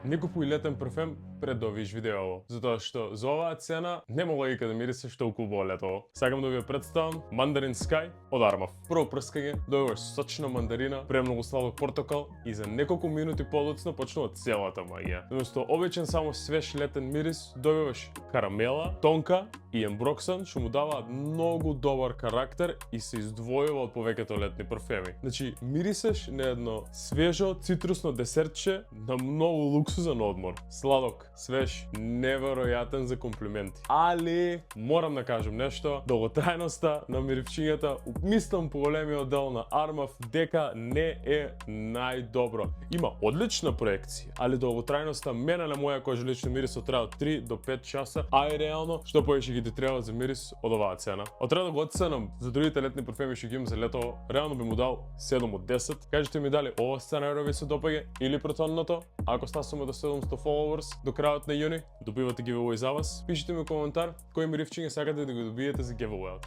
Не купуј летен парфем пред да видиш видео, затоа што за оваа цена нема логика да мирисеш толку убаво летово. Сакам да ви ја представам Mandarin Sky од Armaf. Прво прскање, добиваш сочна мандарина, премногу сладок портокал и за неколку минути подоцна почнува целата магија. Наместо обичен само свеж летен мирис, добиваш карамела, тонка и емброксан, што му даваат многу добар карактер и се издвојува од повеќето летни парфеми. Значи, мирисеш на едно свежо цитрусно десертче на многу луксузен одмор. Сладок, свеж, неверојатен за комплименти. Али, морам да кажам нешто, долготрајноста на миривчињата, мислам по големиот дел на Armaf дека не е најдобро. Има одлична проекција, али долготрајноста мене на моја кожа лично мирисот треба од 3 до 5 часа, а и реално што повеќе ги ти треба за мирис од оваа цена. Од треба да го оценам за другите летни парфеми што ги имам за летово, реално би му дал 7 од 10. Кажете ми дали ова сценарио ви се допаѓа или противното. Ако стасуваме до 700 followers до крајот на јуни, добивате giveaway за вас. Пишете ми коментар кои миривчиња сакате да ги добиете за giveaway.